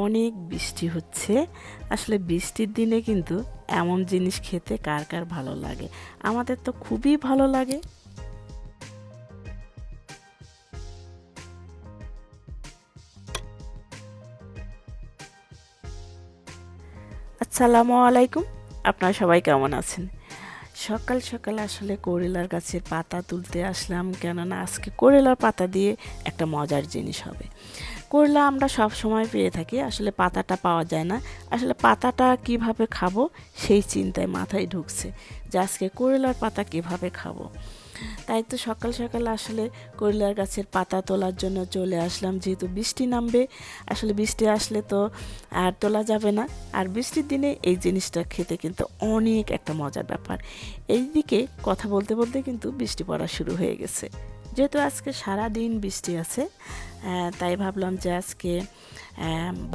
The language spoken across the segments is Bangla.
অনেক বৃষ্টি হচ্ছে। আসলে বৃষ্টির দিনে কিন্তু এমন জিনিস খেতে কার কার ভালো লাগে? আমাদের তো খুবই ভালো লাগে। আসসালামু আলাইকুম। আপনারা সবাই কেমন আছেন? সকাল সকাল আসলে করলার গাছের পাতা তুলতে আসলাম, কেননা আজকে করলার পাতা দিয়ে একটা মজার জিনিস হবে। করলা আমরা সব সময় পেয়ে থাকি, আসলে পাতাটা পাওয়া যায় না। আসলে পাতাটা কিভাবে খাবো সেই চিন্তায় মাথায় ঢুকছে যে আজকে করলার পাতা কিভাবে খাবো। তাই তো সকাল সকাল আসলে করলার গাছের পাতা তোলার জন্য চলে আসলাম, যেহেতু বৃষ্টি নামবে। আসলে বৃষ্টি আসলে তো আর তোলা যাবে না, আর বৃষ্টির দিনে এই জিনিসটা খেতে কিন্তু অনেক একটা মজার ব্যাপার। এইদিকে কথা বলতে বলতে কিন্তু বৃষ্টি পড়া শুরু হয়ে গেছে। যেহেতু আজকে সারা দিন বৃষ্টি আছে, তাই ভাবলাম যে আজকে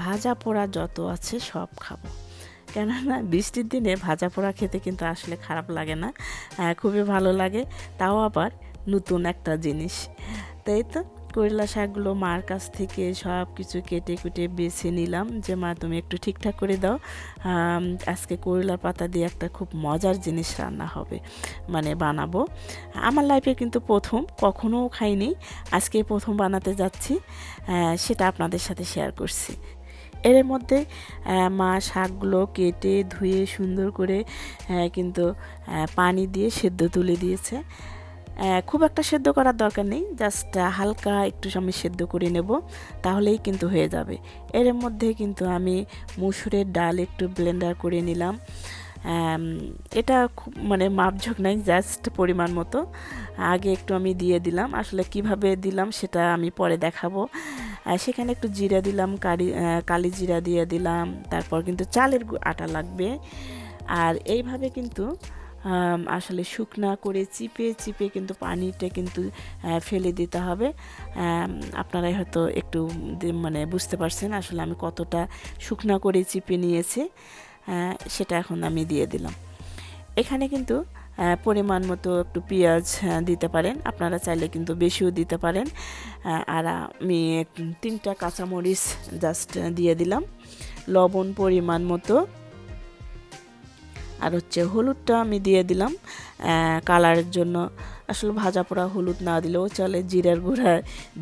ভাজা পোড়া যত আছে সব খাবো। কেননা বৃষ্টির দিনে ভাজা পোড়া খেতে কিন্তু আসলে খারাপ লাগে না, খুবই ভালো লাগে। তাও আবার নতুন একটা জিনিস। তাই তো করলা শাকগুলো মার কাছ থেকে সব কিছু কেটে কুটে বেছে নিলাম, যে মা তুমি একটু ঠিকঠাক করে দাও, আজকে করলার পাতা দিয়ে একটা খুব মজার জিনিস রান্না হবে, মানে বানাবো। আমার লাইফে কিন্তু প্রথম, কখনো খাইনি, আজকে প্রথম বানাতে যাচ্ছি, সেটা আপনাদের সাথে শেয়ার করছি। এর মধ্যে মা শাকগুলো কেটে ধুয়ে সুন্দর করে কিন্তু পানি দিয়ে সেদ্ধ তুলে দিয়েছে। খুব একটা সেদ্ধ করার দরকার নেই, জাস্ট হালকা একটু সময় সেদ্ধ করে নেব, তাহলেই কিন্তু হয়ে যাবে। এর মধ্যে কিন্তু আমি মুসুরের ডাল একটু ব্লেন্ডার করে নিলাম। এটা খুব মানে মাপঝোঁক নাই, জাস্ট পরিমাণ মতো আগে একটু আমি দিয়ে দিলাম। আসলে কিভাবে দিলাম সেটা আমি পরে দেখাবো। সেখানে একটু জিরা দিলাম, কালি জিরা দিয়ে দিলাম। তারপর কিন্তু চালের আটা লাগবে, আর এইভাবে কিন্তু আসলে শুকনা করে চিপে চিপে কিন্তু পানিটা কিন্তু ফেলে দিতে হবে। আপনারাই হয়তো একটু মানে বুঝতে পারছেন আসলে আমি কতটা শুকনা করে চিপে নিয়েছি। সেটা এখন আমি দিয়ে দিলাম। এখানে কিন্তু পরিমাণ মতো একটু পেঁয়াজ দিতে পারেন, আপনারা চাইলে কিন্তু বেশিও দিতে পারেন। আর আমি 3টা কাঁচামরিচ জাস্ট দিয়ে দিলাম, লবণ পরিমাণ মতো, আর হচ্ছে হলুদটা আমি দিয়ে দিলাম কালারের জন্য। আসলে ভাজা পোড়া হলুদ না দিলেও চলে, জিরার গুঁড়া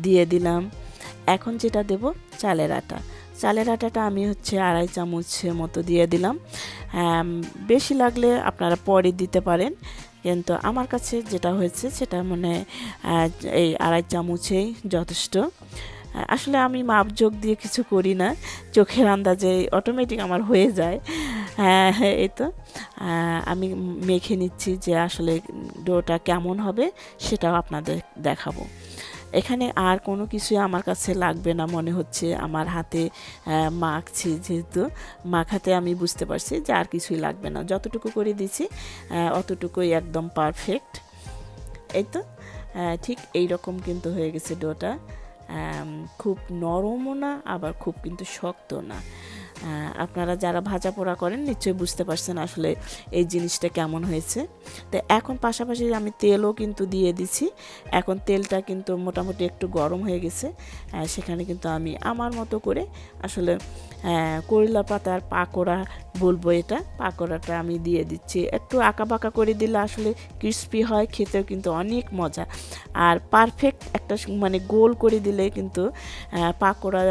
দিয়ে দিলাম। এখন যেটা দেব চালের আটা। চালের আটাটা আমি হচ্ছে 2.5 চামচ মতো দিয়ে দিলাম। বেশি লাগলে আপনারা পরে দিতে পারেন, কিন্তু আমার কাছে যেটা হয়েছে সেটা মানে এই 2.5 চামচেই যথেষ্ট। আসলে আমি মাপজোক দিয়ে কিছু করি না, চোখের আন্দাজে অটোমেটিক আমার হয়ে যায়। এই তো আমি মেখে নিচ্ছি, যে আসলে ডোটা কেমন হবে সেটাও আপনাদের দেখাবো। এখানে আর কোনো কিছুই আমার কাছে লাগবে না মনে হচ্ছে, আমার হাতে মাখছি যেহেতু, মাখাতে আমি বুঝতে পারছি যে আর কিছুই লাগবে না। যতটুকু করে দিছি অতটুকুই একদম পারফেক্ট। এই তো ঠিক এই রকম কিন্তু হয়ে গেছে ডোটা। খুব নরমও না, আবার খুব কিন্তু শক্ত না। আপনারা যারা ভাজা পোড়া করেন নিশ্চয়ই বুঝতে পারছেন আসলে এই জিনিসটা কেমন হয়েছে। তো এখন পাশাপাশি আমি তেলও কিন্তু দিয়ে দিছি। এখন তেলটা কিন্তু মোটামুটি একটু গরম হয়ে গেছে। সেখানে কিন্তু আমি আমার মতো করে আসলে করলা পাতার পাকোড়া বলবো, এটা পাকোড়াটা আমি দিয়ে দিচ্ছি। একটু আঁকা বাঁকা করে দিলে আসলে ক্রিস্পি হয়, খেতেও কিন্তু অনেক মজা। আর পারফেক্ট একটা মানে গোল করে দিলে কিন্তু পাকোড়া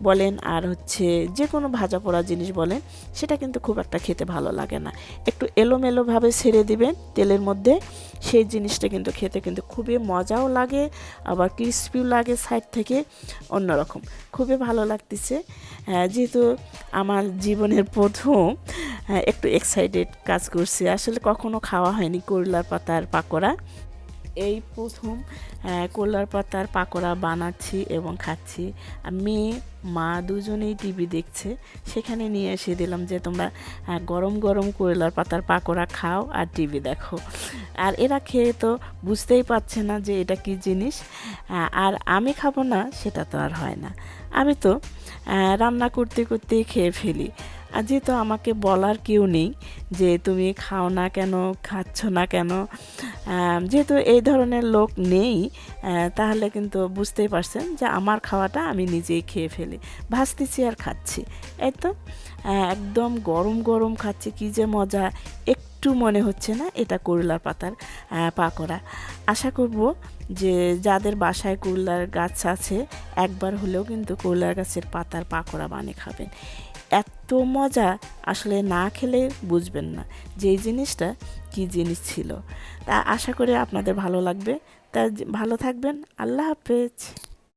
বলেন আর হচ্ছে যে কোনো ভাজা পোড়া জিনিস বলেন, সেটা কিন্তু খুব একটা খেতে ভালো লাগে না। একটু এলোমেলোভাবে ছেড়ে দিবেন তেলের মধ্যে, সেই জিনিসটা কিন্তু খেতে কিন্তু খুবই মজাও লাগে, আবার ক্রিস্পিও লাগে সাইড থেকে, অন্যরকম খুবই ভালো লাগতেছে। যেহেতু আমার জীবনের প্রথম, একটু এক্সাইটেড কাজ করছি। আসলে কখনো খাওয়া হয়নি করলার পাতার পাকোড়া, এই প্রথম কলার পাতার পাকোড়া বানাচ্ছি এবং খাচ্ছি। মেয়ে মা দুজনেই টিভি দেখছে, সেখানে নিয়ে এসে দিলাম যে তোমরা গরম গরম করলার পাতার পাকোড়া খাও আর টিভি দেখো। আর এরা খেয়ে তো বুঝতেই পারছে না যে এটা কি জিনিস। আর আমি খাবো না সেটা তো আর হয় না, আমি তো রান্না করতে করতেই খেয়ে ফেলি। আর যেহেতু আমাকে বলার কেউ নেই যে তুমি খাও না কেন, খাচ্ছ না কেন, যেহেতু এই ধরনের লোক নেই, তাহলে কিন্তু বুঝতেই পারছেন যে আমার খাওয়াটা আমি নিজেই খেয়ে ফেলি, ভাজতেছি আর খাচ্ছি। এই তো একদম গরম গরম খাচ্ছি, কী যে মজা, একটু মনে হচ্ছে না এটা করলার পাতার পাকোড়া। আশা করব যে যাদের বাসায় করলার গাছ আছে একবার হলেও কিন্তু করলার গাছের পাতার পাকোড়া বানিয়ে খাবেন। এত মজা, আসলে না খেলে বুঝবেন না যে এই জিনিসটা কী জিনিস ছিল। তা আশা করি আপনাদের ভালো লাগবে। তা ভালো থাকবেন। আল্লাহ হাফেজ।